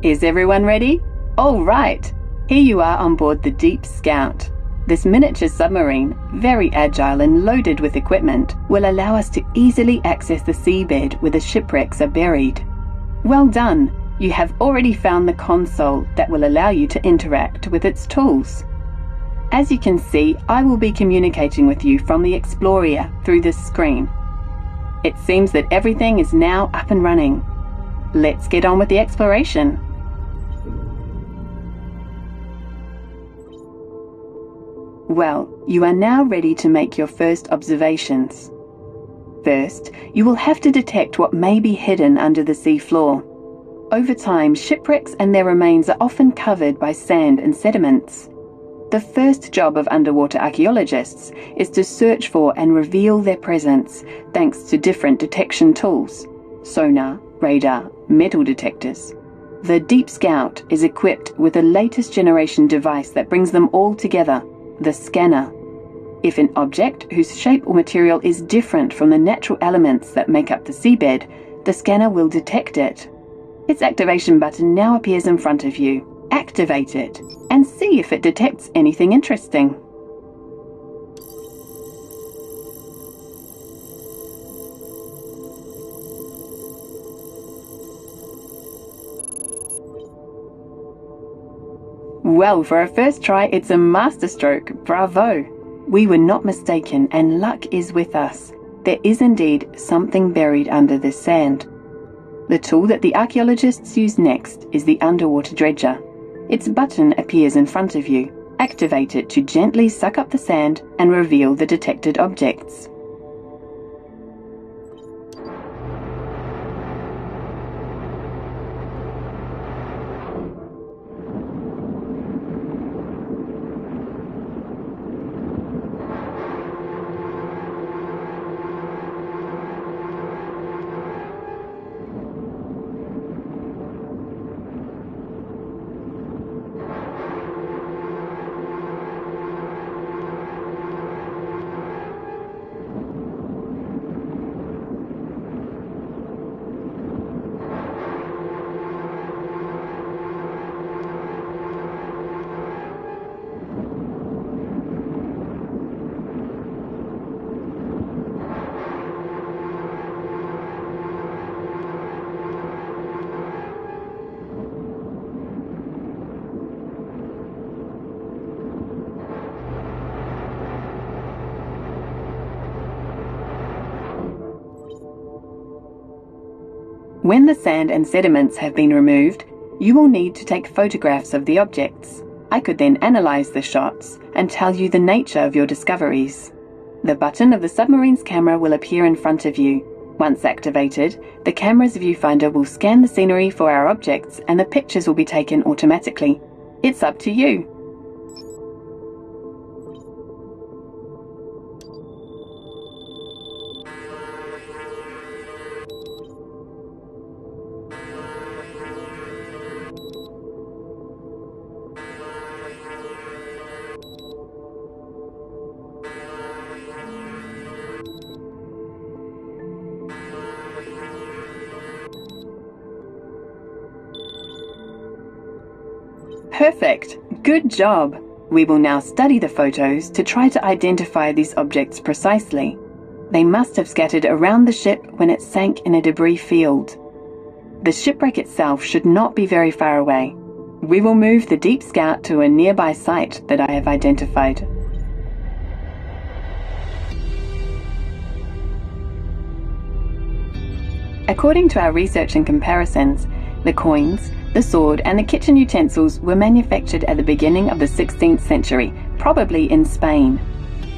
Is everyone ready? All right. Here you are on board the Deep Scout. This miniature submarine, very agile and loaded with equipment, will allow us to easily access the seabed where the shipwrecks are buried. Well done! You have already found the console that will allow you to interact with its tools. As you can see, I will be communicating with you from the Explorer through this screen. It seems that everything is now up and running. Let's get on with the exploration. Well, you are now ready to make your first observations. First, you will have to detect what may be hidden under the sea floor. Over time, shipwrecks and their remains are often covered by sand and sediments. The first job of underwater archaeologists is to search for and reveal their presence thanks to different detection tools: sonar, radar, metal detectors. The Deep Scout is equipped with the latest generation device that brings them all together, the scanner. If an object whose shape or material is different from the natural elements that make up the seabed, the scanner will detect it. Its activation button now appears in front of you. Activate it and see if it detects anything interesting. Well, for a first try, it's a masterstroke. Bravo! We were not mistaken, and luck is with us. There is indeed something buried under this sand. The tool that the archaeologists use next is the underwater dredger. Its button appears in front of you. Activate it to gently suck up the sand and reveal the detected objects. When the sand and sediments have been removed, you will need to take photographs of the objects. I could then analyze the shots and tell you the nature of your discoveries. The button of the submarine's camera will appear in front of you. Once activated, the camera's viewfinder will scan the scenery for our objects and the pictures will be taken automatically. It's up to you. Perfect! Good job! We will now study the photos to try to identify these objects precisely. They must have scattered around the ship when it sank in a debris field. The shipwreck itself should not be very far away. We will move the Deep Scout to a nearby site that I have identified. According to our research and comparisons, the coins, the sword and the kitchen utensils were manufactured at the beginning of the 16th century, probably in Spain.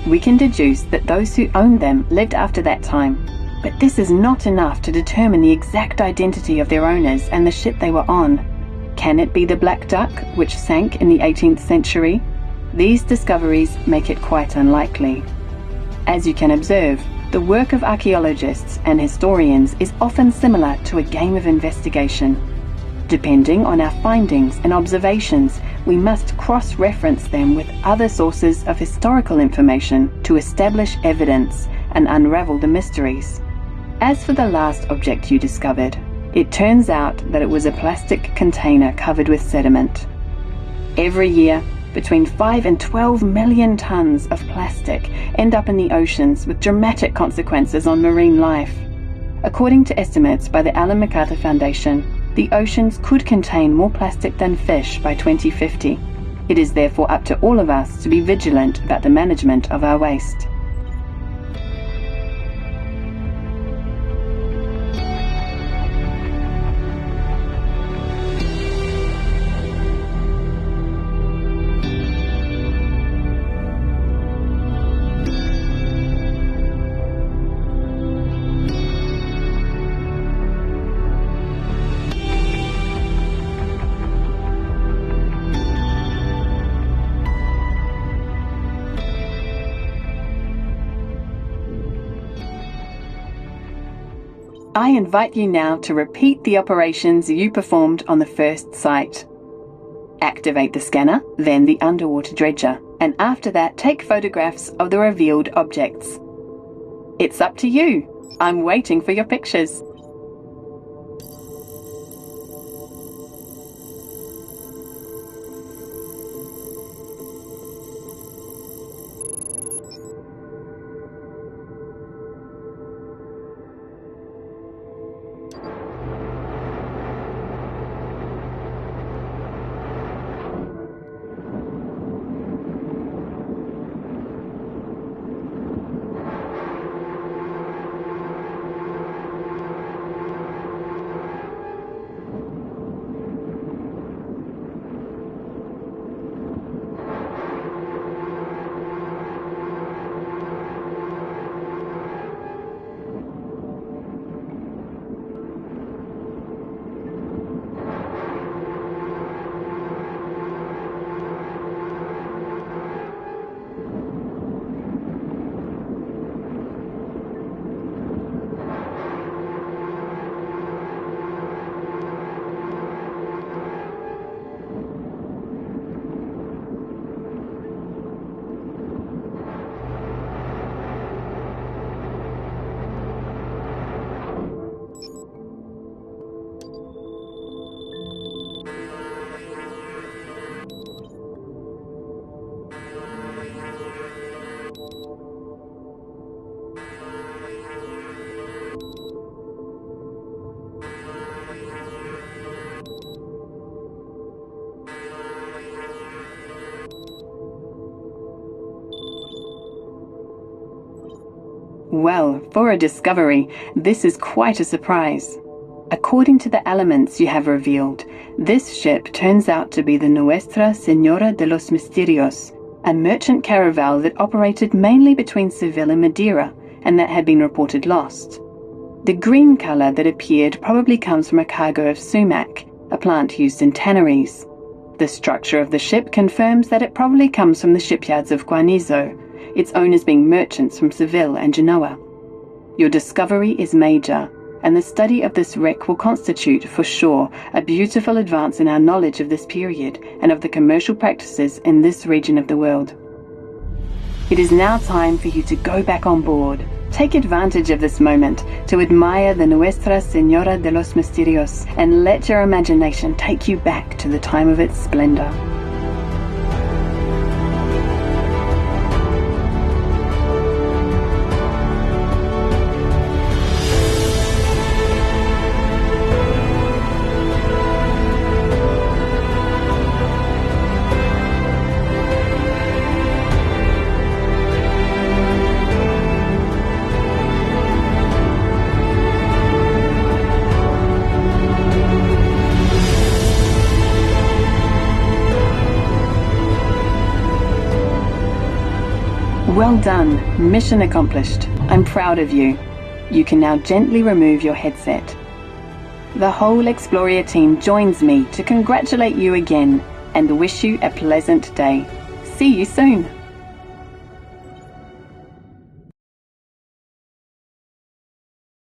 We can deduce that those who owned them lived after that time, but this is not enough to determine the exact identity of their owners and the ship they were on. Can it be the Black Duck, which sank in the 18th century? These discoveries make it quite unlikely. As you can observe, the work of archaeologists and historians is often similar to a game of investigation. Depending on our findings and observations, we must cross-reference them with other sources of historical information to establish evidence and unravel the mysteries. As for the last object you discovered, It turns out that it was a plastic container covered with sediment. Every year, between 5 and 12 million tons of plastic end up in the oceans with dramatic consequences on marine life. According to estimates by the Ellen MacArthur Foundation, the oceans could contain more plastic than fish by 2050. It is therefore up to all of us to be vigilant about the management of our waste. I invite you now to repeat the operations you performed on the first site. Activate the scanner, then the underwater dredger, and after that take photographs of the revealed objects. It's up to you. I'm waiting for your pictures. Well, for a discovery, this is quite a surprise. According to the elements you have revealed, this ship turns out to be the Nuestra Señora de los Misterios, a merchant caravel that operated mainly between Seville and Madeira, and that had been reported lost. The green colour that appeared probably comes from a cargo of sumac, a plant used in tanneries. The structure of the ship confirms that it probably comes from the shipyards of Guanizo, its owners being merchants from Seville and Genoa. Your discovery is major, and the study of this wreck will constitute, for sure, a beautiful advance in our knowledge of this period and of the commercial practices in this region of the world. It is now time for you to go back on board. Take advantage of this moment to admire the Nuestra Señora de los Misterios and let your imagination take you back to the time of its splendor. Well done, mission accomplished. I'm proud of you. You can now gently remove your headset. The whole Exploria team joins me to congratulate you again and wish you a pleasant day. See you soon.